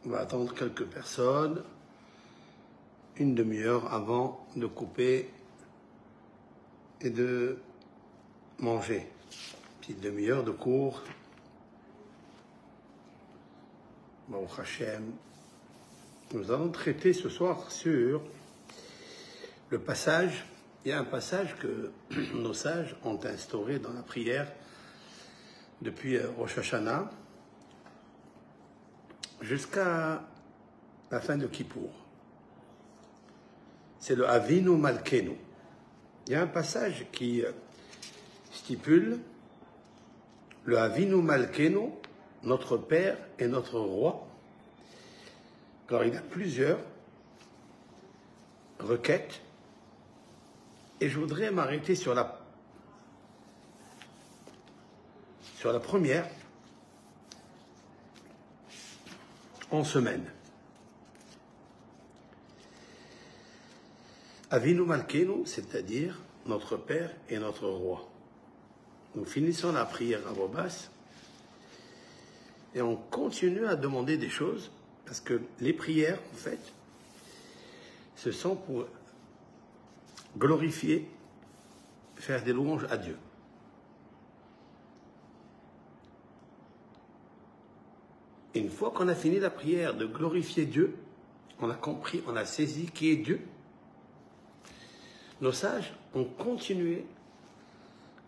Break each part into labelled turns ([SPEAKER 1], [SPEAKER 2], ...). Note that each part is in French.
[SPEAKER 1] On va attendre quelques personnes, une demi-heure avant de couper et de manger. Petite demi-heure de cours. Baruch Hashem. Nous allons traiter ce soir sur le passage. Il y a un passage que nos sages ont instauré dans la prière depuis Rosh Hashanah jusqu'à la fin de Kippour. C'est le Avinu Malkenu. Il y a un passage qui stipule le Avinu Malkenu, notre Père et notre Roi. Alors il y a plusieurs requêtes et je voudrais m'arrêter sur la première en semaine. Avinu Malkenu, c'est-à-dire notre Père et notre Roi. Nous finissons la prière à voix basse et on continue à demander des choses parce que les prières, en fait, ce sont pour glorifier, faire des louanges à Dieu. Et une fois qu'on a fini la prière de glorifier Dieu, on a compris, on a saisi qui est Dieu, nos sages ont continué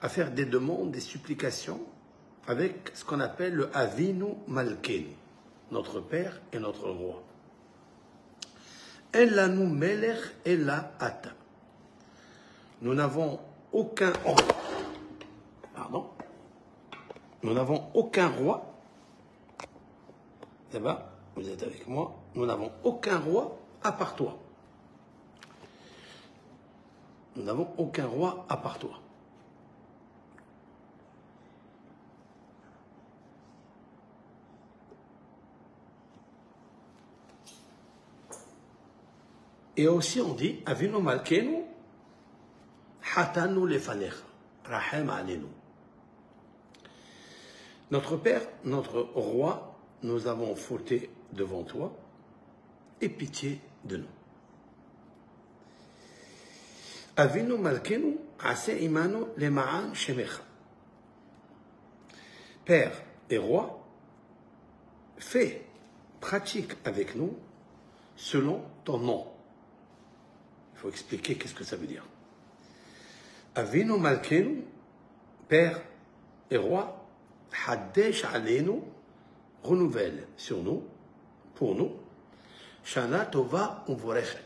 [SPEAKER 1] à faire des demandes, des supplications avec ce qu'on appelle le Avinu Malkenu, notre Père et notre Roi. En lanu melech ela ata. Nous n'avons aucun Nous n'avons aucun roi. Là-bas, vous êtes avec moi. Nous n'avons aucun roi à part toi. Nous n'avons aucun roi à part toi. Et aussi on dit Avinu Malkenu Hatanu lefanecha Rahem alenu. Notre Père, notre Roi, nous avons fauté devant toi, et pitié de nous. Avinu Malkenu ase imanu lema'an shemecha. Père et Roi, fais, pratique avec nous selon ton nom. Il faut expliquer qu'est-ce que ça veut dire. Avinu Malkenu, Père et Roi, Hadesh Aleinu, renouvelle sur nous, pour nous, Shana Tova Uvorechet,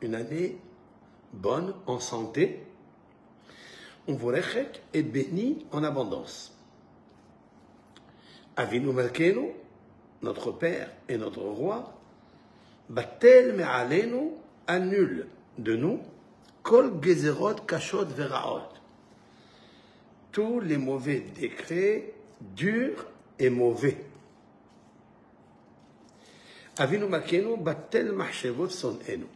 [SPEAKER 1] une année bonne, en santé, Uvorechet et bénie en abondance. Avinu Malkenu, notre Père et notre Roi, Batel Me'alenu, annule de nous, Kol Gezerot Kashot Veraot, tous les mauvais décrets durs et mauvais. Avinu Malkenu Batel Mahshevot Sonenu,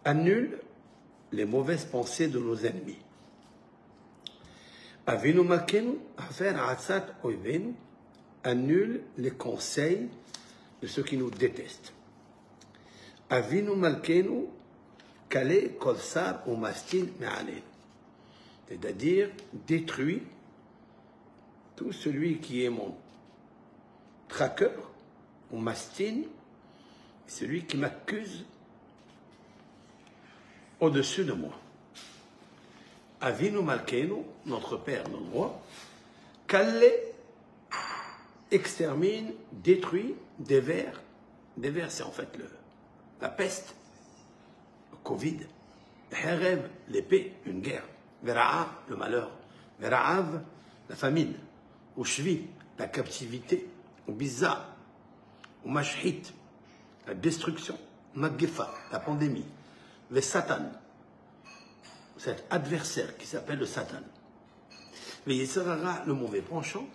[SPEAKER 1] annule les mauvaises pensées de nos ennemis. Avinu Malkenu Hafer Atzat Oivenu, annule les conseils de ceux qui nous détestent. Avinu Malkenu Kale Kolsar ou Mastin Me'alenu, c'est-à-dire détruit tout celui qui est mon traqueur ou Mastin, celui qui m'accuse au-dessus de moi. Avinu Malkenu, notre Père, notre Roi, Kale extermine, détruit, dévers. Dévers, c'est en fait la peste, le Covid, Herev, l'épée, une guerre, Vera'a, le malheur, Vera'av, la famine, Ushvi, la captivité, Biza, Mashhit, la destruction, Maggefa, la pandémie, le Satan, cet adversaire qui s'appelle le Satan, le Yetzirara, le mauvais penchant,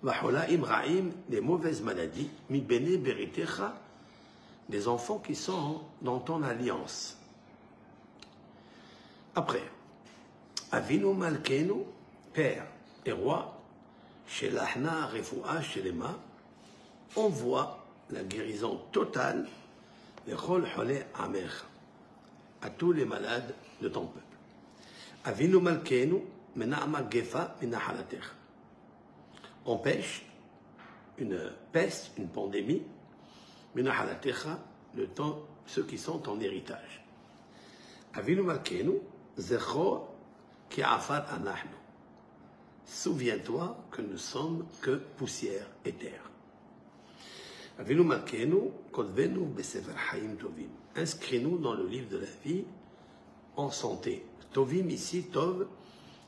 [SPEAKER 1] Vahola Imraim, les mauvaises maladies, Mi Bene Beritecha, des enfants qui sont dans ton alliance. Après, Avinu Malkenu, Père et Roi, Shelahna Refoua Shelema, envoie la guérison totale à tous les malades de ton peuple. Avinu malkeinu mena'ama gefa minahalatecha. Empêche une peste, une pandémie, minahalatecha, le temps, ceux qui sont en héritage. Avinu malkeinu zechor ki afar anahnu. Souviens-toi que nous sommes que poussière et terre. Avinu malkeinu kodvenu besefer hayim tovim. Inscris-nous dans le livre de la vie en santé. Tovim ici, tov,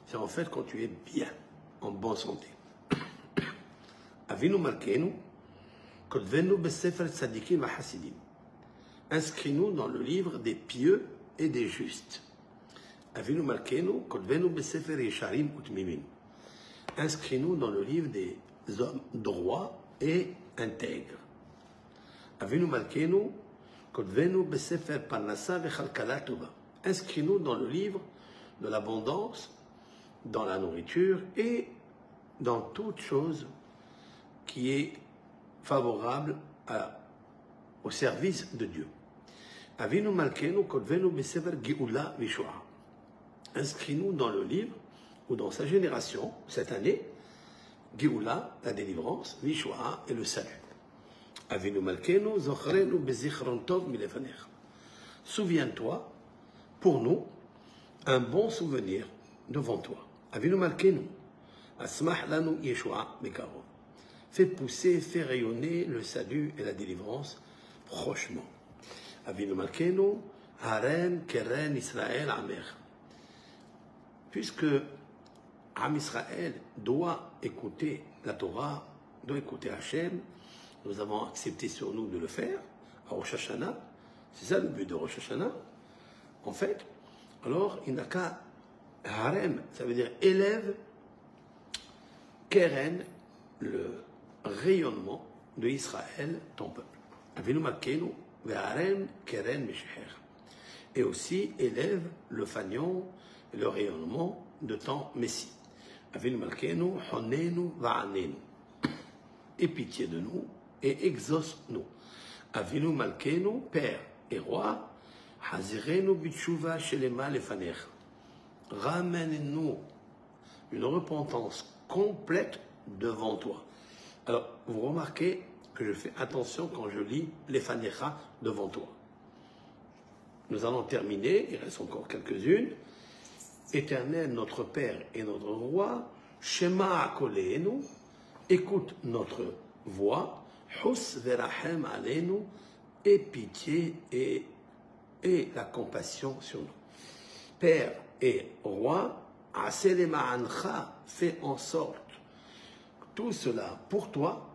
[SPEAKER 1] c'est en fait quand tu es bien, en bonne santé. Avinu malkeinu kodvenu besefer tzadikim v'hasidim. Inscris-nous dans le livre des pieux et des justes. Avinu malkeinu kodvenu besefer yesharim utmimim. Inscris-nous dans le livre des hommes droits et intègres. Avinu malkeinu kodvenu besefer parnasa vechalkala tova. Inscris-nous dans le livre de l'abondance, dans la nourriture et dans toute chose qui est favorable au service de Dieu. Avinu malkeinu kodvenu besefer geula vishua. Inscris-nous dans le livre ou dans sa génération, cette année, Géoula, la délivrance, Vishwa et le salut. Avinu malkeinu zochrenu bezichron tov milefanecha. Souviens-toi, pour nous, un bon souvenir devant toi. Avinu malkeinu, asmach lanu Yeshua bekaro. Fais pousser, fais rayonner le salut et la délivrance prochement. Avinu malkeinu, haren keren Israël amer. Puisque Am Israël doit écouter la Torah, doit écouter Hachem. Nous avons accepté sur nous de le faire à Rosh Hashanah. C'est ça le but de Rosh Hashanah. En fait, alors il n'a qu'à harem, ça veut dire élève, keren, le rayonnement de Israël, ton peuple. Avinu malkeinu ve'harem keren meshecher. Et aussi élève le fanion, le rayonnement de ton Messie. Avinu malkeinu honenu va'anenu. Aie pitié de nous et exauce-nous. Avinu malkeinu, Père et Roi, hazirenu bitshuva shelema lefanecha. Ramène-nous une repentance complète devant toi. Alors, vous remarquez que je fais attention quand je lis lefanecha devant toi. Nous allons terminer, il reste encore quelques-unes. Éternel, notre Père et notre Roi, Shema Koleenu, écoute notre voix, Hus Verahem Aleinu, aie pitié et la compassion sur nous. Père et Roi, Aselema Ancha, fais en sorte tout cela pour toi,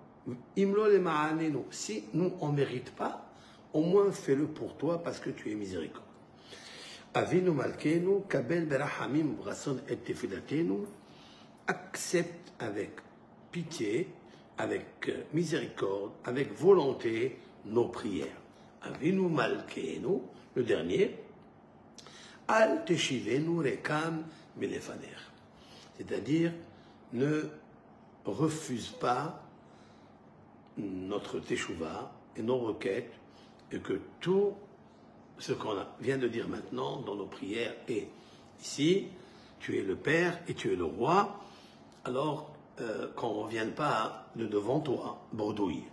[SPEAKER 1] Imlo Lema Aleinu, si nous on ne mérite pas, au moins fais-le pour toi parce que tu es miséricordieux. Avinu malkeinu, kabel berahamim brason et tefilatenu, accepte avec pitié, avec miséricorde, avec volonté nos prières. Avinu malkeinu, le dernier, al teshivenu rekam milefaner. C'est-à-dire, ne refuse pas notre teshuva et nos requêtes et que tout ce qu'on vient de dire maintenant dans nos prières est ici, tu es le Père et tu es le Roi, alors qu'on ne revienne pas de devant toi, bredouille.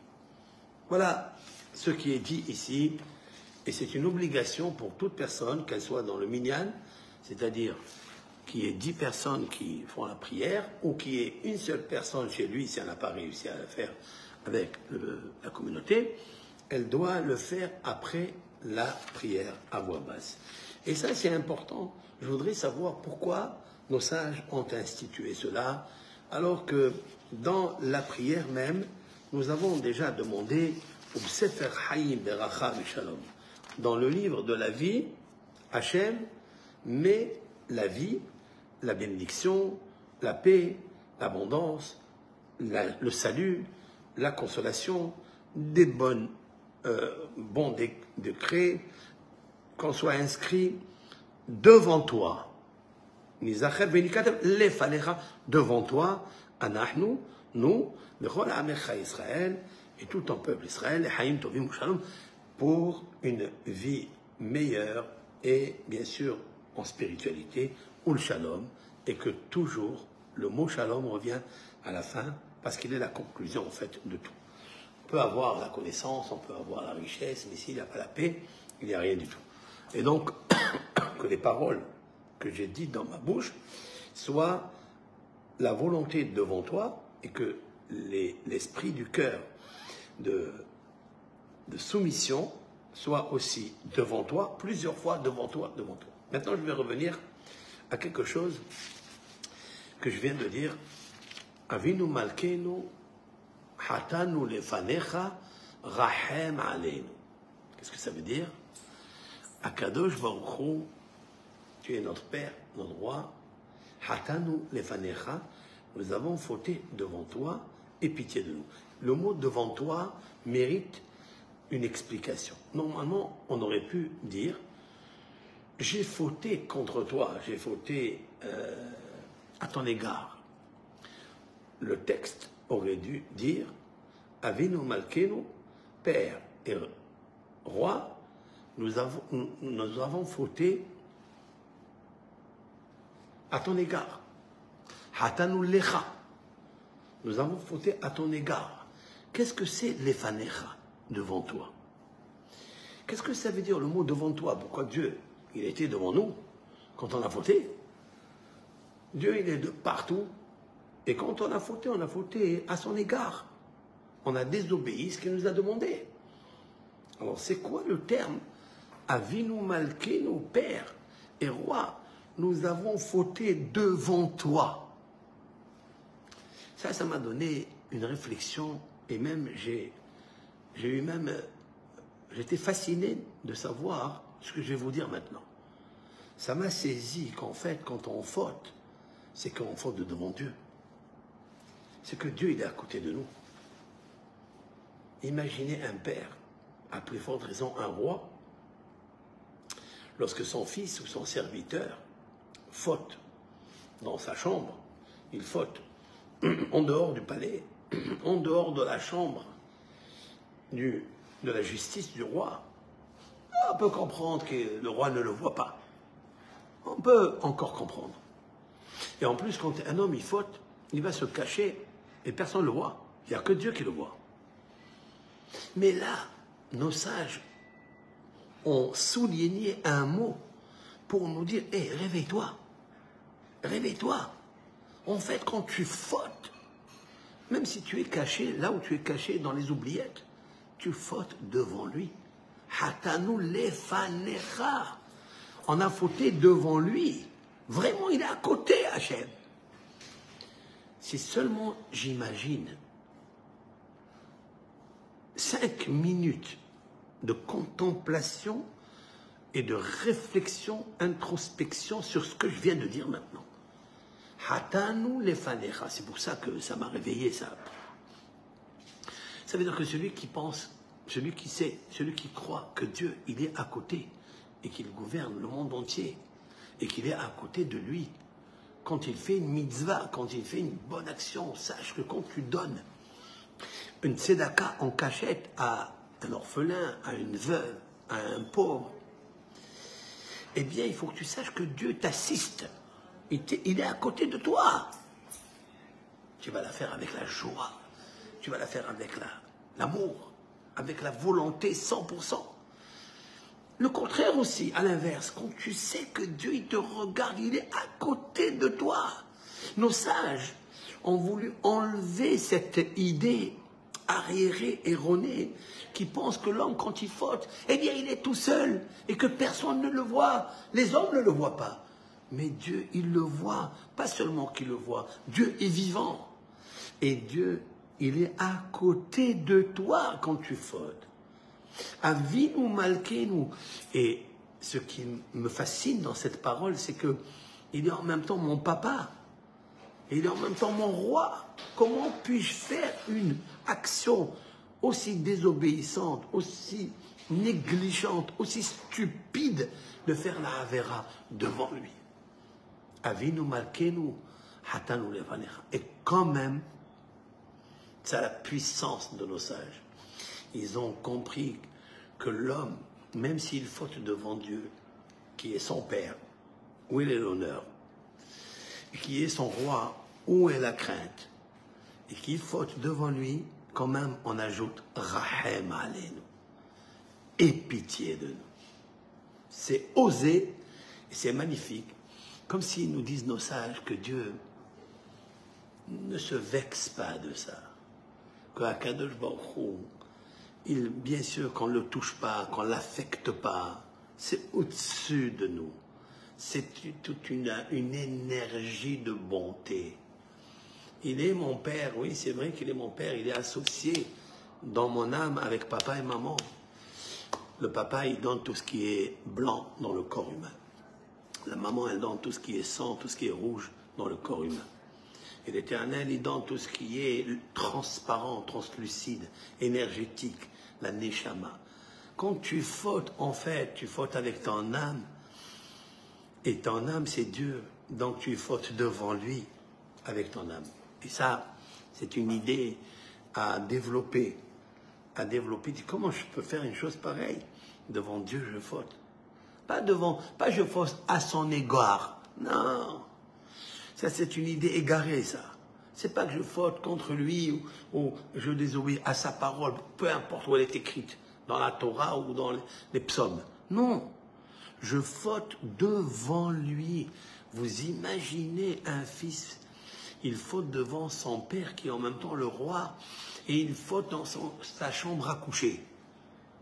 [SPEAKER 1] Voilà ce qui est dit ici, et c'est une obligation pour toute personne, qu'elle soit dans le minyan, c'est-à-dire qu'il y ait 10 personnes qui font la prière, ou qu'il y ait une seule personne chez lui, si elle n'a pas réussi à le faire avec la communauté, elle doit le faire après la prière à voix basse. Et ça, c'est important. Je voudrais savoir pourquoi nos sages ont institué cela, alors que dans la prière même, nous avons déjà demandé au Sefer Hayim Beracha Shalom. Dans le livre de la vie, Hachem met la vie, la bénédiction, la paix, l'abondance, le salut, la consolation, des bons décrets, qu'on soit inscrit devant toi. Devant toi, anahnu, nous, Israël, et tout ton peuple Israël, et Haïm Tovim Shalom, pour une vie meilleure et bien sûr en spiritualité, ou le Shalom, et que toujours le mot Shalom revient à la fin parce qu'il est la conclusion en fait de tout. On peut avoir la connaissance, on peut avoir la richesse, mais s'il n'y a pas la paix, il n'y a rien du tout. Et donc, que les paroles que j'ai dites dans ma bouche soient la volonté devant toi et que l'esprit du cœur de soumission soit aussi devant toi, plusieurs fois devant toi, devant toi. Maintenant, je vais revenir à quelque chose que je viens de dire. Avinu malkeinu hatanu lefanecha rahem aleinu. Qu'est-ce que ça veut dire? Akadosh Baruch Hu, tu es notre Père, notre Roi. Hatanu lefanecha, nous avons fauté devant toi et pitié de nous. Le mot devant toi mérite une explication. Normalement, on aurait pu dire j'ai fauté contre toi, j'ai fauté à ton égard. Le texte aurait dû dire Avinu Malkenu, Père et Roi, nous avons fauté à ton égard. Hatanu Lecha, nous avons fauté à ton égard. Qu'est-ce que c'est l'Efanecha, devant toi? Qu'est-ce que ça veut dire le mot devant toi? Pourquoi Dieu, il était devant nous quand on a fauté? Dieu, il est de partout. Et quand on a fauté à son égard. On a désobéi ce qu'il nous a demandé. Alors, c'est quoi le terme? Avinu Malkenu, Père et Roi, nous avons fauté devant toi. Ça m'a donné une réflexion et même j'étais fasciné de savoir ce que je vais vous dire maintenant. Ça m'a saisi qu'en fait, quand on faute, c'est qu'on faute devant Dieu. C'est que Dieu, il est à côté de nous. Imaginez un père, à plus forte raison un roi, lorsque son fils ou son serviteur faute dans sa chambre, il faute en dehors du palais, en dehors de la chambre de la justice du roi. On peut comprendre que le roi ne le voit pas. On peut encore comprendre. Et en plus, quand un homme il faute, il va se cacher et personne ne le voit. Il n'y a que Dieu qui le voit. Mais là, nos sages ont souligné un mot pour nous dire « Hé, réveille-toi, réveille-toi ». En fait, quand tu fautes, même si tu es caché, là où tu es caché dans les oubliettes, tu fautes devant lui. Hatanu lefanecha. On a fauté devant lui. Vraiment, il est à côté, Hachem. Si seulement j'imagine 5 minutes de contemplation et de réflexion, introspection sur ce que je viens de dire maintenant. Hatanu lefanecha. C'est pour ça que ça m'a réveillé, ça. Ça veut dire que celui qui pense, celui qui sait, celui qui croit que Dieu, il est à côté et qu'il gouverne le monde entier et qu'il est à côté de lui, quand il fait une mitzvah, quand il fait une bonne action, sache que quand tu donnes une tzedaka en cachette à un orphelin, à une veuve, à un pauvre, eh bien, il faut que tu saches que Dieu t'assiste. Il est à côté de toi. Tu vas la faire avec la joie. Tu vas la faire avec l'amour, avec la volonté 100%. Le contraire aussi, à l'inverse, quand tu sais que Dieu, il te regarde, il est à côté de toi. Nos sages ont voulu enlever cette idée arriérée, erronée, qui pense que l'homme, quand il faute, eh bien, il est tout seul et que personne ne le voit. Les hommes ne le voient pas. Mais Dieu, il le voit. Pas seulement qu'il le voit. Dieu est vivant. Et Dieu, il est à côté de toi quand tu fautes. Avinu Malkenu. Et ce qui me fascine dans cette parole, c'est que il est en même temps mon papa. Il est en même temps mon roi. Comment puis-je faire une action aussi désobéissante, aussi négligente, aussi stupide de faire la Havera devant lui? Avinu Malkenu, Hatanu Levanecha. Et quand même, c'est la puissance de nos sages. ils ont compris que l'homme, même s'il faute devant Dieu, qui est son Père, où est l'honneur, qui est son roi, où est la crainte, et qu'il faute devant lui, quand même on ajoute Rahem Aleinu, et pitié de nous. C'est osé, et c'est magnifique, comme s'ils nous disent nos sages que Dieu ne se vexe pas de ça, que Akadosh Baruch Hu, bien sûr qu'on ne le touche pas, qu'on ne l'affecte pas, c'est au-dessus de nous. C'est toute une énergie de bonté. Il est mon père, oui, c'est vrai qu'il est mon père, il est associé dans mon âme avec papa et maman. Le papa, il donne tout ce qui est blanc dans le corps humain. La maman, elle donne tout ce qui est sang, tout ce qui est rouge dans le corps humain. Et l'Éternel, il donne tout ce qui est transparent, translucide, énergétique, la neshama. Quand tu fautes, en fait, tu fautes avec ton âme. Et ton âme, c'est Dieu. Donc tu fautes devant lui avec ton âme. Et ça, c'est une idée à développer. À développer. Comment je peux faire une chose pareille? Devant Dieu, je faute. Pas je faute à son égard. Non. Ça, c'est une idée égarée, ça. C'est pas que je faute contre lui ou je désobéis à sa parole, peu importe où elle est écrite, dans la Torah ou dans les psaumes. Non. Je faute devant lui. Vous imaginez un fils, il faute devant son père qui est en même temps le roi, et il faute dans sa chambre à coucher.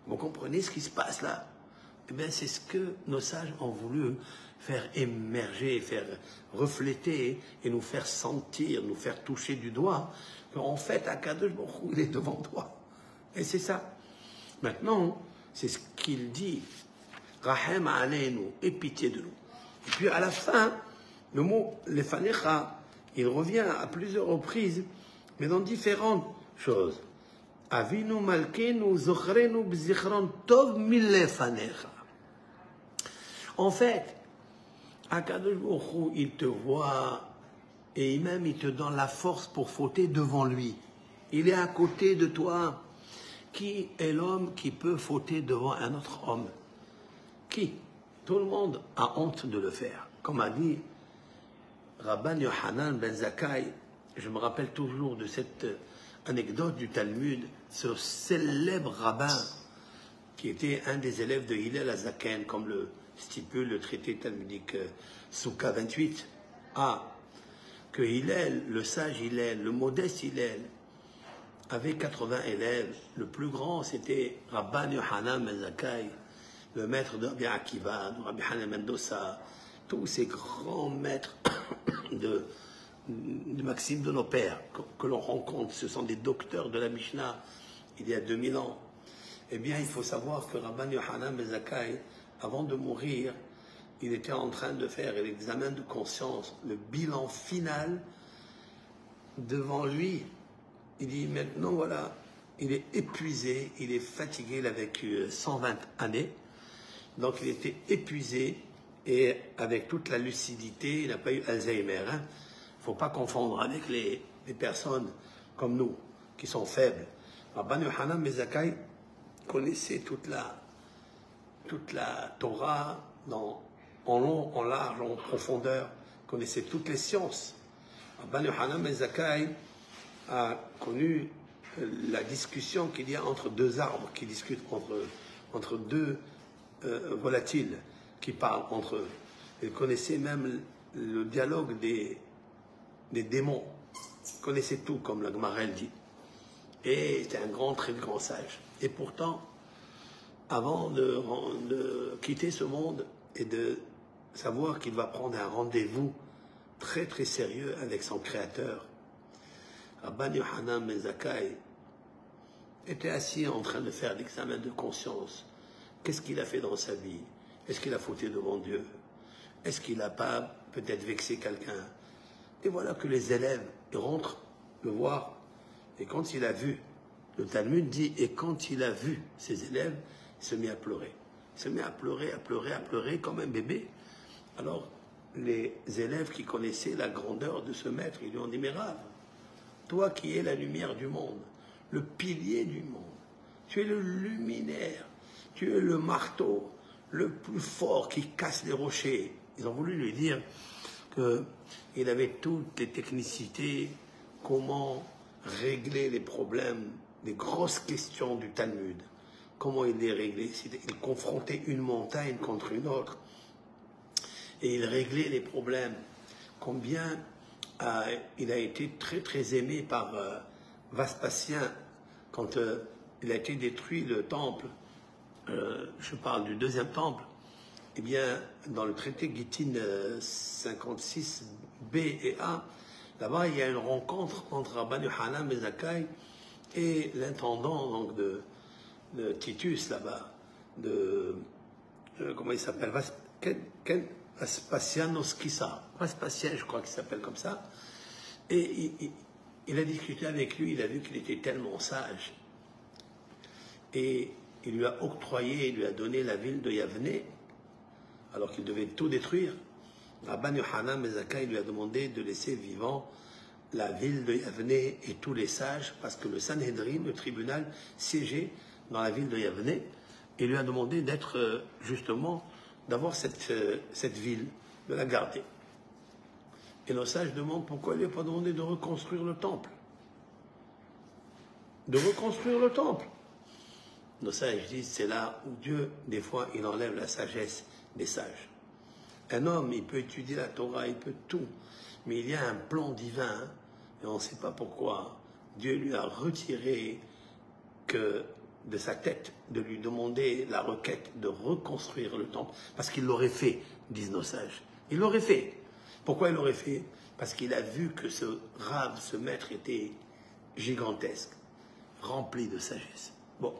[SPEAKER 1] Vous comprenez ce qui se passe là? Eh bien, c'est ce que nos sages ont voulu faire émerger, faire refléter et nous faire sentir, nous faire toucher du doigt qu'en fait, Akadosh Baruch Hu, il est devant toi. Et c'est ça. Maintenant, c'est ce qu'il dit. Rahem aleinu, et pitié de nous. Et puis à la fin, le mot lefanecha, il revient à plusieurs reprises, mais dans différentes choses. Avinu malkenu zochrenu bzichron tov milefanecha. En fait, Akadosh Baruch Hu, il te voit et même il te donne la force pour fauter devant lui. Il est à côté de toi. Qui est l'homme qui peut fauter devant un autre homme? Qui? Tout le monde a honte de le faire. Comme a dit Rabban Yohanan ben Zakkai, je me rappelle toujours de cette anecdote du Talmud, ce célèbre rabbin qui était un des élèves de Hillel Azaken, comme le stipule le traité talmudique Souka 28a, que Hillel, le sage Hillel, le modeste Hillel, avait 80 élèves. Le plus grand, c'était Rabban Yohanan ben Zakkai, le maître de Rabbi Akiva, de Rabbi Hanan Mendoza, tous ces grands maîtres de Maxime de nos pères que l'on rencontre, ce sont des docteurs de la Mishnah il y a 2000 ans. Eh bien, il faut savoir que Rabban Yohanan ben Zakkai, avant de mourir, il était en train de faire l'examen de conscience, le bilan final devant lui. Il dit maintenant, voilà, il est épuisé, il est fatigué, il a vécu 120 années. Donc il était épuisé et avec toute la lucidité, il n'a pas eu Alzheimer. Il ne faut pas confondre avec les personnes comme nous, qui sont faibles. Rabban Yohanan ben Zakkai connaissait toute la Torah en long, en large, en profondeur, connaissait toutes les sciences. Rabban Yohanan ben Zakkai a connu la discussion qu'il y a entre deux arbres, qui discutent entre deux volatiles qui parlent entre eux. Il connaissait même le dialogue des démons. Il connaissait tout, comme la Gemara dit. Et c'était un grand, très grand sage. Et pourtant, avant de quitter ce monde et de savoir qu'il va prendre un rendez-vous très, très sérieux avec son Créateur, Rabban Yohanan ben Zakkai était assis en train de faire l'examen de conscience. Qu'est-ce qu'il a fait dans sa vie? Est-ce qu'il a fauté devant Dieu? Est-ce qu'il n'a pas peut-être vexé quelqu'un? Et voilà que les élèves rentrent le voir. Et quand il a vu, le Talmud dit, et quand il a vu ses élèves, il se mit à pleurer. Il se mit à pleurer, à pleurer, à pleurer comme un bébé. Alors, les élèves qui connaissaient la grandeur de ce maître, ils lui ont dit, mais Rav, toi qui es la lumière du monde, le pilier du monde, tu es le luminaire, tu es le marteau le plus fort qui casse les rochers. Ils ont voulu lui dire qu'il avait toutes les technicités, comment régler les problèmes, les grosses questions du Talmud. Comment il les réglait? Il confrontait une montagne contre une autre. Et il réglait les problèmes. Combien il a été très très aimé par Vespasien quand il a été détruit le temple. Je parle du deuxième temple. Eh bien, dans le traité Gittin 56b et a, là-bas, il y a une rencontre entre Rabban Yochanan ben Zakkai et l'intendant donc de Titus là-bas, comment il s'appelle, Vespasianos Kissa, Vespasien, je crois qu'il s'appelle comme ça. Et il a discuté avec lui, il a vu qu'il était tellement sage. Et il lui a octroyé, il lui a donné la ville de Yavne, alors qu'il devait tout détruire. Rabban Yochanan ben Zakkai lui a demandé de laisser vivant la ville de Yavne et tous les sages, parce que le Sanhedrin, le tribunal, siégeait dans la ville de Yavne, et lui a demandé d'être justement, d'avoir cette ville, de la garder. Et nos sages demandent pourquoi il lui a pas demandé de reconstruire le temple. De reconstruire le temple. Nos sages disent, c'est là où Dieu, des fois, il enlève la sagesse des sages. Un homme, il peut étudier la Torah, il peut tout, mais il y a un plan divin, et on ne sait pas pourquoi. Dieu lui a retiré de sa tête de lui demander la requête de reconstruire le temple, parce qu'il l'aurait fait, disent nos sages. Il l'aurait fait. Pourquoi il l'aurait fait? Parce qu'il a vu que ce rave, ce maître était gigantesque, rempli de sagesse. Bon.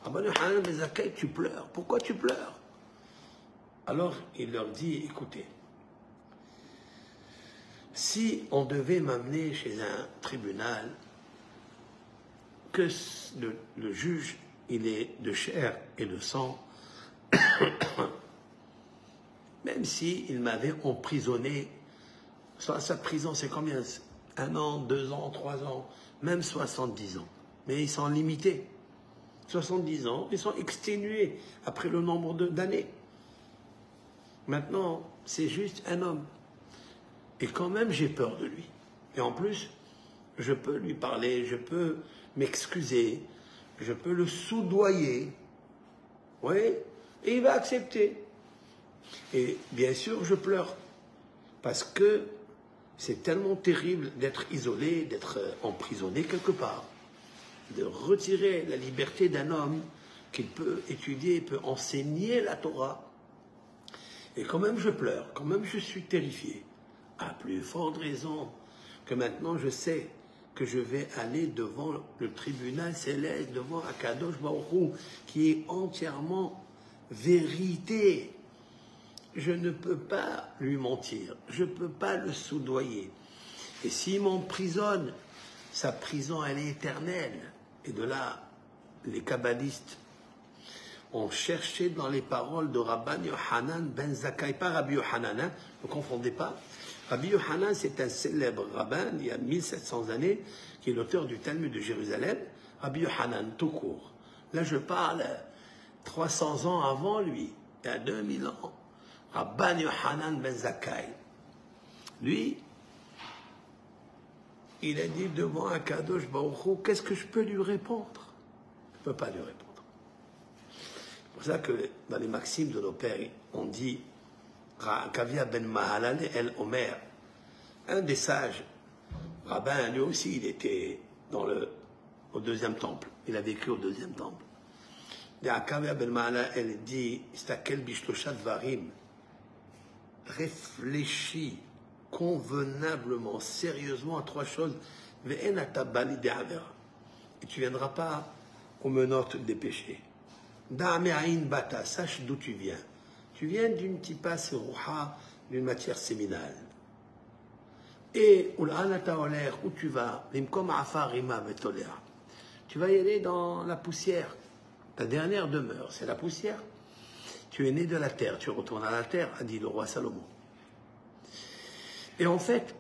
[SPEAKER 1] Rabban Yochanan ben Zakkai, tu pleures. Pourquoi tu pleures? Alors il leur dit, écoutez, si on devait m'amener chez un tribunal, que le juge, il est de chair et de sang, même s'il m'avait emprisonné, sa prison c'est combien? 1 an, 2 ans, 3 ans, même 70 ans. Mais ils sont limités. 70 ans, ils sont exténués après le nombre d'années. Maintenant, c'est juste un homme. Et quand même, j'ai peur de lui. Et en plus, je peux lui parler, je peux m'excuser, je peux le soudoyer. Oui, et il va accepter. Et bien sûr, je pleure. Parce que c'est tellement terrible d'être isolé, d'être emprisonné quelque part. De retirer la liberté d'un homme qu'il peut étudier, peut enseigner la Torah. Et quand même je pleure, quand même je suis terrifié. À plus forte raison que maintenant je sais que je vais aller devant le tribunal céleste, devant Akadosh Baruch Hu, qui est entièrement vérité. Je ne peux pas lui mentir, je ne peux pas le soudoyer. Et s'il m'emprisonne, sa prison elle est éternelle. Et de là, les kabbalistes ont cherché dans les paroles de Rabban Yochanan ben Zakkai, pas Rabbi Yochanan, hein, ne confondez pas. Rabbi Yochanan, c'est un célèbre rabbin, il y a 1700 années, qui est l'auteur du Talmud de Jérusalem. Rabbi Yochanan, tout court. Là, je parle 300 ans avant lui, il y a 2000 ans. Rabban Yochanan ben Zakkai. Lui, il a dit devant Akadosh Baruch Hu, qu'est-ce que je peux lui répondre? Je ne peux pas lui répondre. C'est pour ça que dans les maximes de nos pères, on dit Kavia ben Mahalal el Omer, un des sages, rabbin, lui aussi, il était au deuxième temple. Il a vécu au deuxième temple. Kavia ben Mahalal, elle dit Stakel bishloshat varim, réfléchis convenablement, sérieusement à 3 choses. Et tu ne viendras pas aux menottes des péchés. Bata, sache d'où tu viens. Tu viens d'une tipa serouha, d'une matière séminale. Et où tu vas, tu vas y aller dans la poussière. Ta dernière demeure, c'est la poussière. Tu es né de la terre, tu retournes à la terre, a dit le roi Salomon. Et en fait,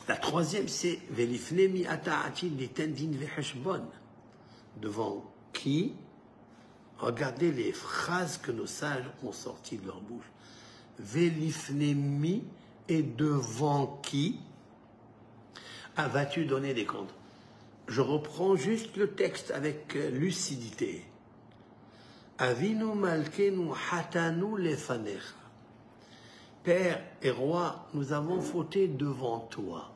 [SPEAKER 1] la troisième, c'est devant qui, regardez les phrases que nos sages ont sorties de leur bouche. Vélifnemi, et devant qui vas-tu donner des comptes? Je reprends juste le texte avec lucidité. Avinu malkenu hatanu lefanecha. Père et roi, nous avons fauté devant toi.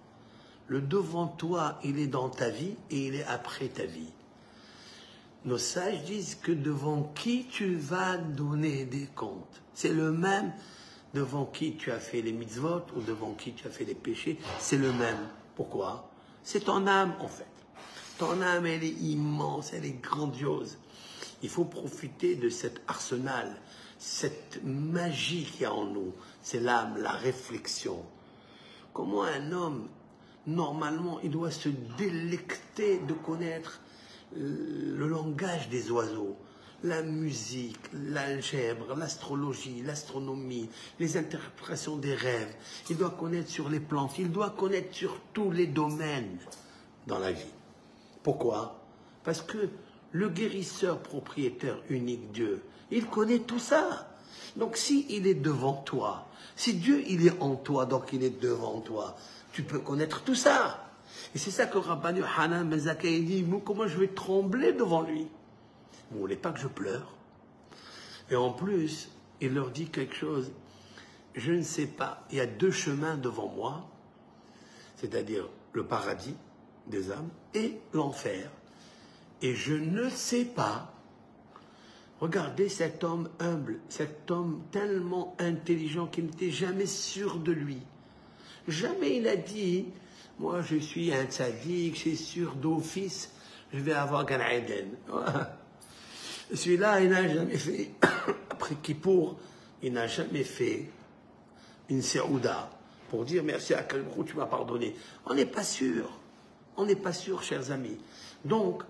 [SPEAKER 1] Le devant toi, il est dans ta vie et il est après ta vie. Nos sages disent que devant qui tu vas donner des comptes. C'est le même devant qui tu as fait les mitzvot ou devant qui tu as fait les péchés. C'est le même. Pourquoi? C'est ton âme en fait. Ton âme, elle est immense, elle est grandiose. Il faut profiter de cet arsenal, cette magie qu'il y a en nous. C'est l'âme, la réflexion. Comment un homme, normalement, il doit se délecter de connaître le langage des oiseaux, la musique, l'algèbre, l'astrologie, l'astronomie, les interprétations des rêves. Il doit connaître sur les plantes, il doit connaître sur tous les domaines dans la vie. Pourquoi? Parce que le guérisseur propriétaire unique Dieu, il connaît tout ça. Donc si il est devant toi, si Dieu il est en toi, donc il est devant toi, tu peux connaître tout ça. Et c'est ça que Rabban Yochanan ben Zakkai dit, comment je vais trembler devant lui? Vous ne voulez pas que je pleure? Et en plus, il leur dit quelque chose, je ne sais pas, il y a deux chemins devant moi, c'est-à-dire le paradis des âmes et l'enfer. Et je ne sais pas, regardez cet homme humble, cet homme tellement intelligent qu'il n'était jamais sûr de lui. Jamais il a dit, moi je suis un tzaddik, je suis sûr d'office, je vais avoir Gan Eden. Celui-là, il n'a jamais fait, après Kippour, il n'a jamais fait une séouda pour dire merci à quel gros tu m'as pardonné. On n'est pas sûr. On n'est pas sûr, chers amis. Donc,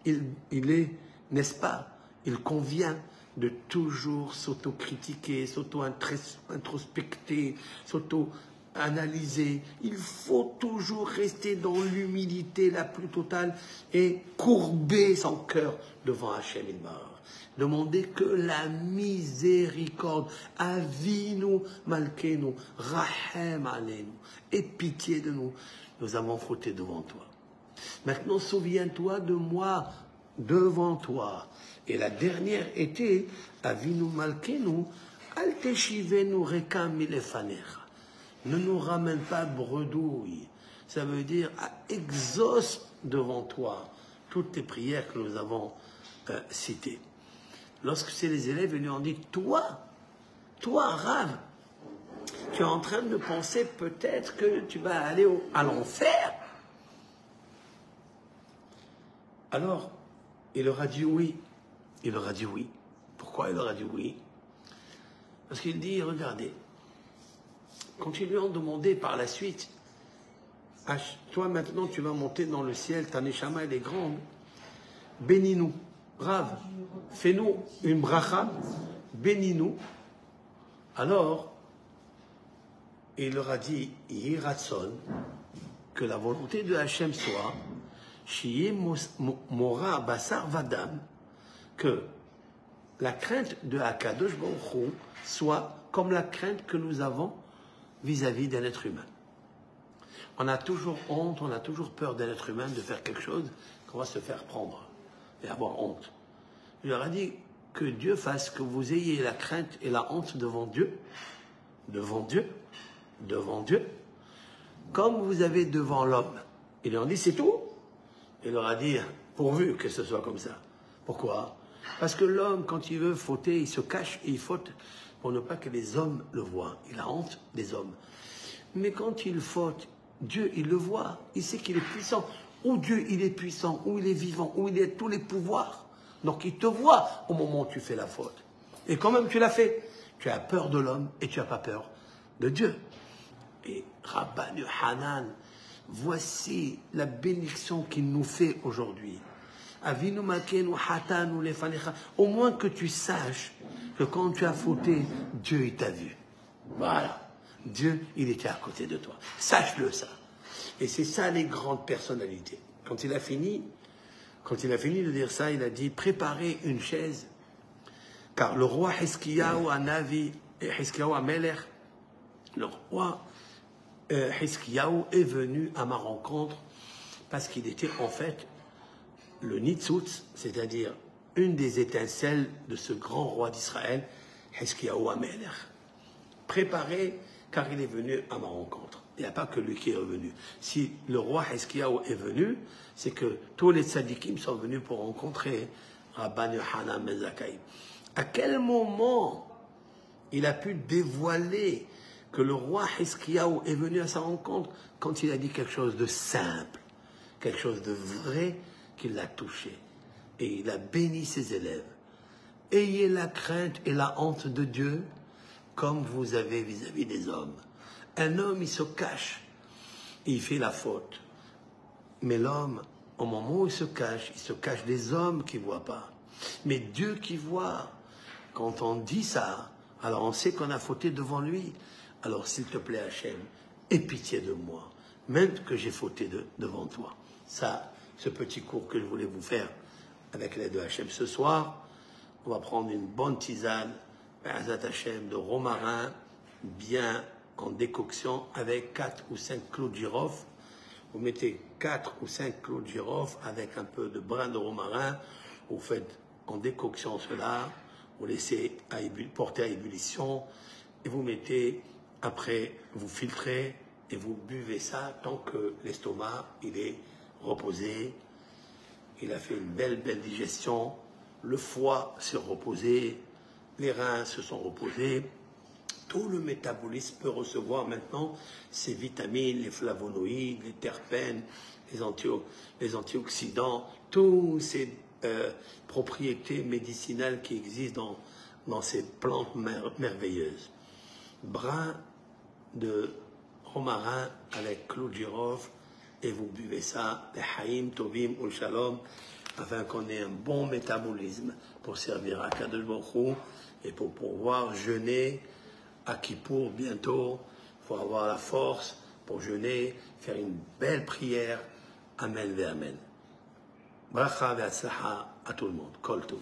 [SPEAKER 1] il est, n'est-ce pas, il convient de toujours s'auto-critiquer, s'auto-introspecter, s'auto-analyser. Il faut toujours rester dans l'humilité la plus totale et courber son cœur devant Hachem Ilbar. Demander que la miséricorde, Avinu Malkenu, Rahem Aleinu, aie pitié de nous. Nous avons fauté devant toi. Maintenant, souviens-toi de moi devant toi. Et la dernière était Avinu Malkenu, Al Teshivenu Rekam Milefanecha. Ne nous ramène pas bredouille. Ça veut dire exauce devant toi toutes les prières que nous avons citées. Lorsque c'est les élèves, ils lui ont dit, toi, Rav, tu es en train de penser peut-être que tu vas aller à l'enfer. Alors, il leur a dit oui. Il leur a dit oui. Pourquoi il leur a dit oui? Parce qu'il dit, regardez, quand ils lui ont demandé par la suite, toi maintenant tu vas monter dans le ciel, ta neshama elle est grande, bénis-nous, Rav, fais-nous une bracha, bénis-nous. Alors, il leur a dit, Yiratson, que la volonté de Hachem soit, Shiye Mora Basar Vadam, que la crainte de Akadosh Baruch Hu soit comme la crainte que nous avons vis-à-vis d'un être humain. On a toujours honte, on a toujours peur d'un être humain de faire quelque chose qu'on va se faire prendre et avoir honte. Il leur a dit que Dieu fasse que vous ayez la crainte et la honte devant Dieu, comme vous avez devant l'homme. Ils leur ont dit c'est tout. Il leur a dit pourvu que ce soit comme ça. Pourquoi? Parce que l'homme, quand il veut fauter, il se cache et il faute pour ne pas que les hommes le voient. Il a honte des hommes. Mais quand il faute, Dieu, il le voit. Il sait qu'il est puissant. Où Dieu, il est puissant, où il est vivant, où il a tous les pouvoirs. Donc il te voit au moment où tu fais la faute. Et quand même tu l'as fait. Tu as peur de l'homme et tu n'as pas peur de Dieu. Et Rabban Yochanan, voici la bénédiction qu'il nous fait aujourd'hui. Avinu Malkenu Hatanu Lefanecha. Au moins que tu saches que quand tu as fauté, Dieu il t'a vu. Voilà. Dieu, il était à côté de toi. Sache-le ça. Et c'est ça les grandes personnalités. Quand il a fini, Quand il a fini de dire ça, il a dit préparez une chaise, car le roi Hiskiyahu Anavi et Hiskiyahu Amelech, le roi Hiskiyahu est venu à ma rencontre parce qu'il était en fait le Nitzutz, c'est-à-dire une des étincelles de ce grand roi d'Israël, Hiskiyahu Amelech. Préparez, car il est venu à ma rencontre. Il n'y a pas que lui qui est revenu. Si le roi Hiskiyahu est venu, c'est que tous les tzadikim sont venus pour rencontrer Rabban Yochanan ben Zakkai. À quel moment il a pu dévoiler que le roi Hiskiyahu est venu à sa rencontre? Quand il a dit quelque chose de simple, quelque chose de vrai qui l'a touché. Et il a béni ses élèves. Ayez la crainte et la honte de Dieu comme vous avez vis-à-vis des hommes. Un homme, il se cache, il fait la faute. Mais l'homme, au moment où il se cache des hommes qui ne voient pas. Mais Dieu qui voit, quand on dit ça, alors on sait qu'on a fauté devant lui. Alors s'il te plaît Hachem, aie pitié de moi, même que j'ai fauté devant toi. Ça, ce petit cours que je voulais vous faire avec l'aide de Hachem ce soir, on va prendre une bonne tisane, Be'ezrat Hachem, de romarin, bien en décoction, avec 4 ou 5 clous de girofle. Vous mettez 4 ou 5 clous de girofle avec un peu de brin de romarin, vous faites en décoction cela, vous laissez porter à ébullition, et vous mettez, après, vous filtrez, et vous buvez ça tant que l'estomac, il est reposé, il a fait une belle digestion, le foie s'est reposé, les reins se sont reposés, tout le métabolisme peut recevoir maintenant ces vitamines, les flavonoïdes, les terpènes, les antioxydants, toutes ces propriétés médicinales qui existent dans ces plantes merveilleuses. Brin de romarin avec clou de girofle, et vous buvez ça, les haïm, tovim, ul shalom, afin qu'on ait un bon métabolisme pour servir à Kadosh Baruch Hu et pour pouvoir jeûner à Kippour bientôt. Il faut avoir la force pour jeûner, faire une belle prière. Amen ve Amen. Bracha ve Hatzlacha à tout le monde. Kol Tov.